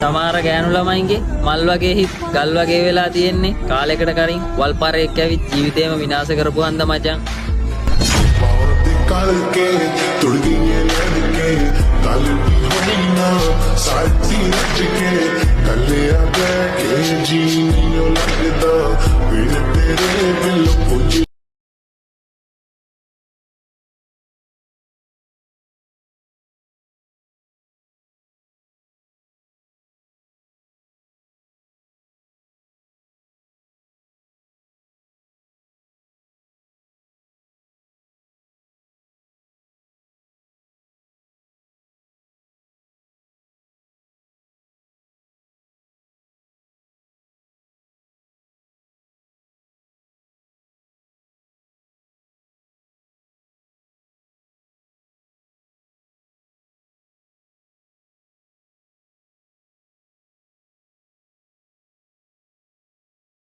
සමහර ගෑනු ළමයින්ගේ මල් වගේ හිත් ගල් වගේ වෙලා තියෙන්නේ කාලයකට කලින් වල්පාරයක් ඇවිත් ජීවිතේම විනාශ කරපු හන්ද මචං. के तुड़ गई ये लड़के काली होना साथी रच के